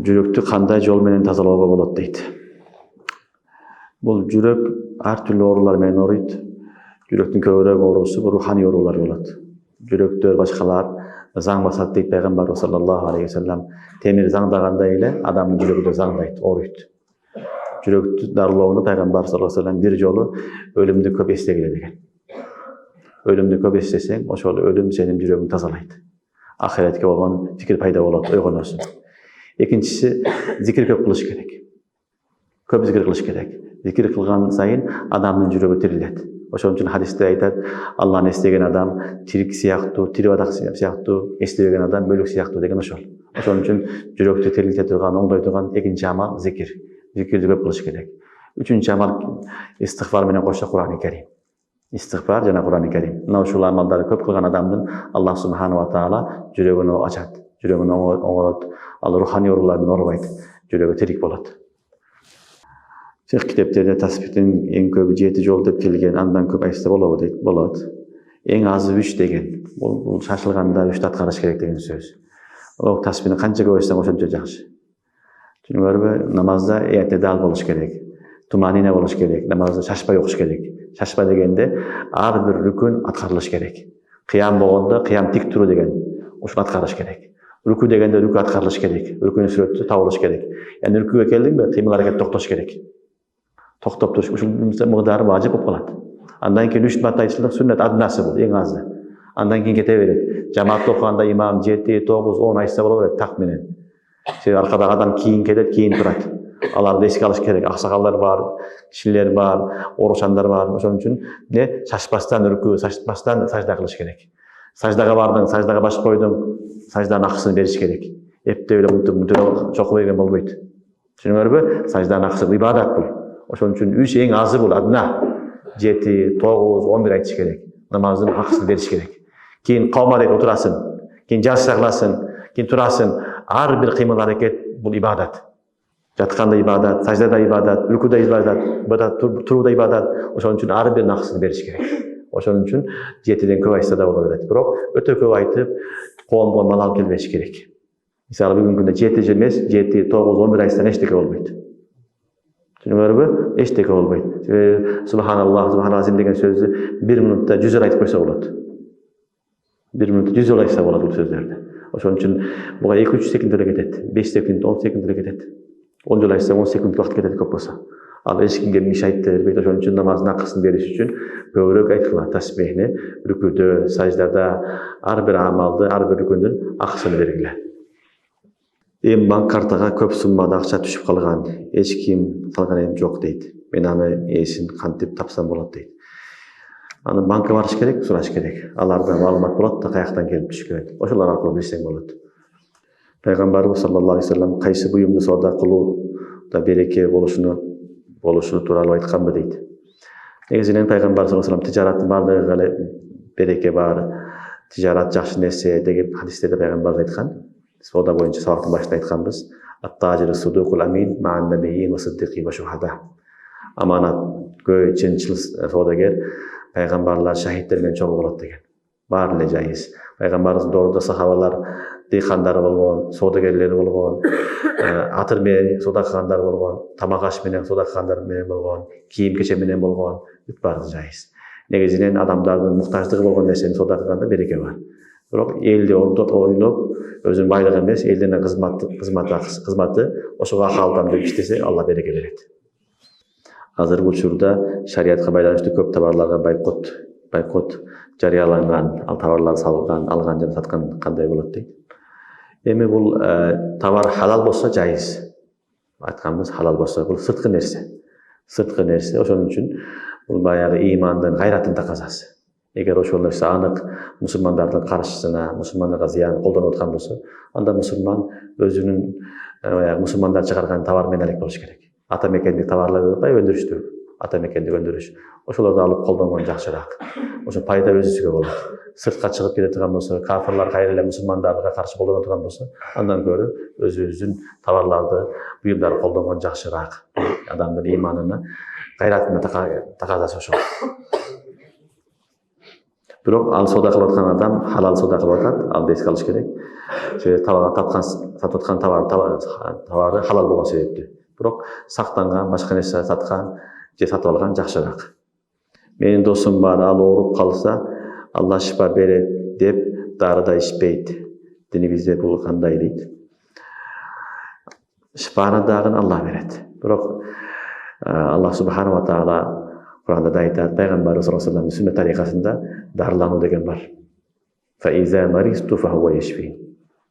жүрөктү кандай жол менен тазалоого болот дейт. Бул жүрөк ар түрдүү оорулар менен ооруйт. Жүрөктүн көбүрөөк оорусу руханий оорулар болот. Жүрөктөр башкалар заң басат дейт пайгамбарыбыз саллаллаху алейхи вассалам. Темир заңдагандай эле адамдын жүрөгү да заңдайт, ооруйт. Жүрөктү дарылоону пайгамбар саллаллаху алейхи вассалам бир жолу өлүмдү көп эстегиле деген. Өлүмдү көп эстесең, ошол өлүм сенин жүрөгүңдү тазалайт. Ахиретке болгон фикир пайда болот, ойгоносуң. Экинчиси, зикир көп кылыш керек. Көп зикир кылыш керек. Зикир кылган сайын адамдын жүрөгү тирилет. Ошон үчүн хадисте айтат, Алланы эстеген адам тирик сыяктуу, тири бадак сыяктуу, эстебеген адам өлүк сыяктуу деген ошол. Ошон үчүн жүрөктү тирилте турган, оңдой турган экинчи амал зикир. Зикирди көп кылыш керек. Үчүнчү амал истигфар менен кошо Кур'ан-ы Карим. Истигфар жана Кур'ан-ы Карим. Мына ушул амалдарды көп кылган адамдын Аллах субханаху ва таала жүрөгүн ачат, жүрөгүн оңготот, ал руханий оорулар менен оорубайт, жүрөгү тирик болот. Фикх китептерде таспихтин эң көбү 7 жол деп келген, андан көп айтса болобу дейт, болот. Эң азы 3 деген. Бул шашылганда 3 аткарыш керек деген сөз. Ол таспихни канча көп айтсаң ошончо жакшы. Түшүнүңөрбү? Намазда эътидал болуш керек. Туманина болуш керек. Намазды шашпай окуш керек. Шашпа дегенде ар бир рүкүн аткарылыш керек. Кыям болгондо кыям тик туруу деген. Ушуну аткарыш керек. Рүкү дегенде рүкү аткарылыш керек. Рүкүнүн сүрөтү табылыш керек. Яны рүкүгө келдиңби? Кыймыл аракет токтош керек. Токтоп туруш. Ушунун мыгдары важип болуп калат. Андан кийин 3 марта айтылат сүннет аднасы бул, эң азы. Андан кийин кете берет. Жамаатта окуганда имам 7, 9, 10 айтса боло берет так менен. Себеби аркадагы адам кийин келет, кийин турат. Аларды эске алыш керек. Аксакалдар бар, кишилер бар, ооручандар бар. Ошон үчүн шашпастан рүкү, шашпастан сажда кылыш керек. Саждага бардың, саждага баш койдуң, сажданын акысын бериш керек. Эптеп эле мынтип чокуп берген болбойт. Түшүнүңөрбү? Сажданын акысы ибадат бул. Ошон үчүн 3 эң азы бул адна. 7, 9, 11 айтыш керек. Намаздын акысын бериш керек. Кийин калма дейт, отурасың. Кийин жашса кыласың, кийин турасың. Ар бир кыймыл аракет бул ибадат. Жатканда ибадат, саждада ибадат, рүкүдө ибадат, турууда ибадат. Ошон үчүн ар бир акысын бериш керек. Ошон үчүн 7ден көп айтса да боло берет. Бирок өтө көп айтып, коомго малал келбеш керек. Мисалы бүгүнкү күндө 7 эмес, 7, 9, 11 айтсаң эчтеке болбойт. Түшүнүңөрбү? Эчтеке болбойт. Субханаллах, субханаллазим деген сөздү 1 минутта 100 айтып койсо болот. 1 минутта 100 айтса болот бул сөздөрдү. Ошон үчүн буга 2-3 секунд эле кетет. 5 секунд, 10 секунд эле кетет. 10 жол айтсаң 10 секунд убакыт кетет көп болсо. Ал эч кимге миш айтты бербейт. Ошон үчүн намаздын акысын бериш үчүн көбүрөөк айткыла тасбихни рүкүдө, саждада ар бир амалды, ар бир рүкүндүн акысын бергиле. Эми банк картага көп суммада акча түшүп калган, эч ким салган эм жок дейт. Мен аны ээсин кантип тапсам болот дейт. Аны банкка барыш керек, сураш керек. Аларда маалымат болот да каяктан келип түшкөн. Ошолор аркылуу билсең болот. Пайгамбарыбыз саллаллаху алейхи вассалам кайсы буюмду соода кылууда береке болушуну тууралуу айтканбы дейт. Негизинен пайгамбар саллаллаху алейхи вассалам тижараттын баардыгы эле береке бар, тижарат жакшы нерсе деген хадистерде пайгамбар айткан. Соода боюнча сабактын башында айтканбыз. Ат-тажиру судукул амин ма'ан набийин ва сиддиқин ва шухада. Аманаткөй, чынчыл соодагер пайгамбарлар, шахидтер менен чогуу болот деген. Баары эле жайыз. Пайгамбарыбыздын доорунда сахабалар дыйкандары болгон, соодагерлери болгон, атыр менен соода кылгандар болгон, тамак аш менен соода кылгандар менен болгон, кийим кече менен болгон, бүт баары жайыз. Негизинен адамдардын муктаждыгы болгон нерсени соода кылганда береке бар. Бирок элди ойлоп, өзүнүн байлыгы эмес, элдин кызматы, ошого акалдам деп иштесе, Алла береке берет. Азыркы учурда шариатка байланыштуу көп товарларга бойкот жарыяланган, ал товарлар салган, алган жана саткан кандай болот дейт. Эми бул товар халал болсо жайыз. Айтканбыз халал болсо, бул сырткы нерсе. Ошон үчүн бул баягы ыймандын, гайраттын таказасы. Эгер ошол нерсе анык мусулмандардын каршысына, мусулмандарга зыян колдонуп аткан болсо, анда мусулман өзүнүн мусулмандар чыгарган товар менен алек болуш керек. Ата мекендик товарларды өндүрүштү. Ата мекендик өндүрүш. Ошолорду алып колдонгон жакшыраак. Ошо пайда өзүбүзгө болот. Сыртка чыгып кете турган болсо, кафирлар кайра эле мусулмандарга каршы колдоно турган болсо, андан көрө өзүбүздүн товарларды, буюмдарды колдонгон жакшыраак. Адамдын ыйманына, гайратына таказасы ошол. Бирок ал соода кылып аткан адам халал соода кылып атат, ал эске алыш керек. Себеби сатып аткан товары халал болгон себептүү. Бирок сактанган башка нерсе саткан же сатып алган жакшыраак. Менин досум бар, ал ооруп калса, Алла шифа берет деп дары да ичпейт. Динибизде бул кандай дейт? Шифаны дагы Алла берет. Бирок Аллах субханала ва таала Куранда да айтат, пайгамбар саллаллаху алейхи ва салламдын сүннөт тарикасында дарылануу деген бар. Фаиза маристу фахуа яшфин.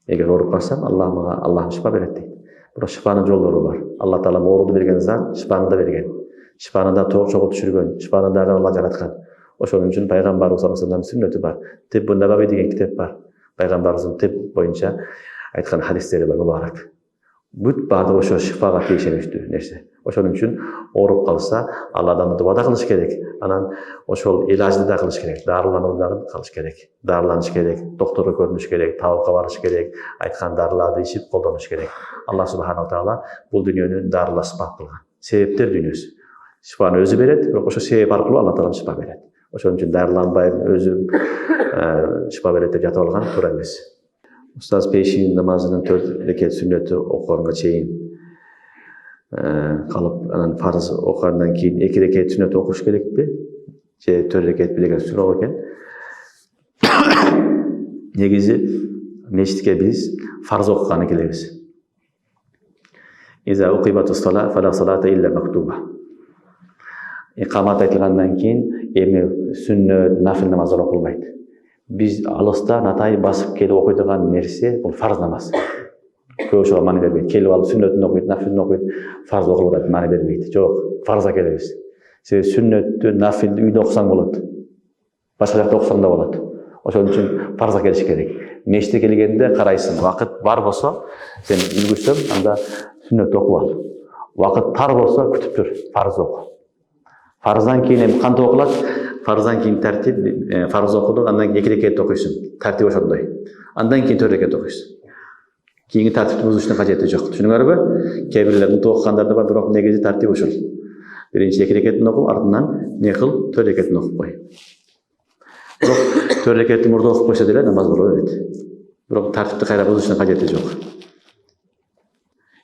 Эгер ооруп калсам, Аллах шифа берет дейт. Бирок шифанын жолдору бар. Алла таала ооруду берген зат, шифаны да берген. Шифаны да чогуу түшүргөн, шифаны дагы Алла жараткан. Ошон үчүн пайгамбар саллаллаху алейхи ва салламдын сүннөтү бар. Тиббун набави деген китеп бар. Пайгамбарыбыздын тиб боюнча айткан хадистери бар, мубарак. Бүт баардыгы ошо шифага тийишемиштүү нерсе. Ошон үчүн ооруп калса, Алладан дуба да кылыш керек. Анан ошол илажды да кылыш керек, дарыланууну да кылыш керек. Дарыланыш керек, доктурга көрүнүш керек, табипке барыш керек, айткан дарыларды ичип колдонуш керек. Аллах субханала таала бул дүйнөнү дарыла сыпат кылган. Себептер дүйнөсү. Шифаны өзү берет, бирок ошо себеп аркылуу Алла таала шифа берет. Ошон үчүн дарыланбай өзү шифа берет деп жатып алган туура эмес. Устаз пейшин намазынын 4 рекет сүннөтү окуганга чейин калып, анан фарз окугандан кийин 2 рекет сүннөт окуш керекпи? Же 4 рекет деген суроо экен. Негизи мечитке биз фарз окуганы келебиз. Иза уқиматус сала фала салата илля мактуба. Икамат айтылгандан кийин эми сүннөт, нафил намаздар окулбайт. Биз алыста натай басып келип окуйдуган нерсе бул фарз намаз. Көп ошого маани бербейт. Келип алып сүннөтүн окуйт, нафилин окуйт, фарз окулуп атат, маани бербейт. Жок, фарзга келебиз. Себеби сүннөттү, нафилди үйдө окусаң болот. Башка жакта окусаң да болот. Ошон үчүн фарзга келиш керек. Мечитке келгенде карайсың, вакыт бар болсо, сен үлгүрсөң, анда сүннөт окуп ал. Вакыт тар болсо, күтүп тур, фарз оку. Фарздан кийин эми кантип окулат? Фарздан кийин тартип, фарз окудук, андан кийин 2 рекет окуйсуң. Тартип ошондой. Андан кийин 4 рекет окуйсуң. Кийинки тартипти бузуштун кажети жок. Түшүнүңөрбү? Кээ бирлер мынтип окугандар да бар, бирок негизи тартип ушул. Биринчи 2 рекетин окуп, артынан не кыл? 4 рекетин окуп кой. Бирок 4 рекетти мурда окуп койсо деле намаз боло берет. Бирок тартипти кайра бузуштун кажети жок.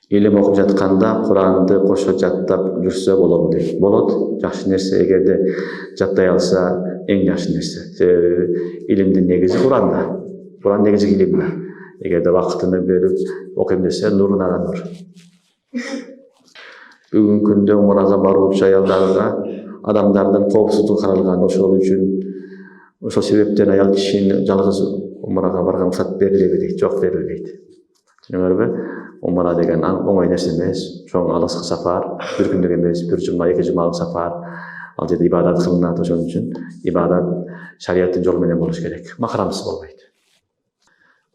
Илим окуп жатканда Куранды кошо жаттап жүрсө болобу дейт. Болот, жакшы нерсе, эгерде жаттай алса эң жакшы нерсе. Себеби илимдин негизи Куранда. Куран негизи илим. Эгерде вакытын бөлүп окуйм десе, нурунан нур. Бүгүнкү күндө умрага баруучу аялдарга адамдардын коопсуздугу каралган. Ошол үчүн ошол себептен аял кишини жалгыз умрага барган уруксат берилеби дейт. Жок, берилбейт. Түшүнүңөрбү? Умра деген оңой нерсе эмес, чоң алыскы сапар, бир күндүк эмес, 1 жума, 2 жумалык сапар. Ал жерде ибадат кылынат, ошон үчүн ибадат шариаттын жолу менен болуш керек. Махрамсыз болбойт.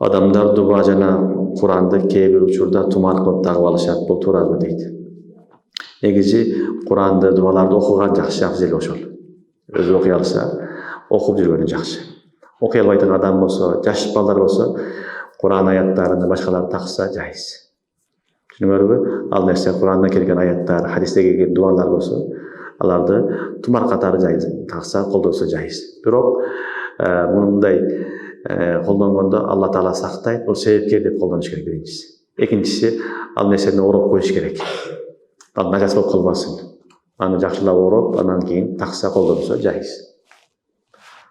Адамдар дуба жана Куранды кээ бир учурда тумар кылып тагып алышат, бул туурабы дейт. Негизи Куранды, дубаларды окуган жакшы, афзел ошол. Өзү окуй алса, окуп жүргөнү жакшы. Окуй албайтын адам болсо, жаш балдар болсо, Куран аяттарын башкалар такса жайыз. Түшүнүңөрбү? Ал нерсе Курандан келген аяттар, хадисте келген дуалар болсо, аларды тумар катары жайыз, такса, колдонсо жайыз. Бирок мындай колдонгондо Алла таала сактайт, бул себепкер деп колдонуш керек биринчиси. Экинчиси, ал нерсени ороп коюш керек. Ал нажас болуп калбасын. Аны жакшылап ороп, андан кийин такса, колдонсо жайыз.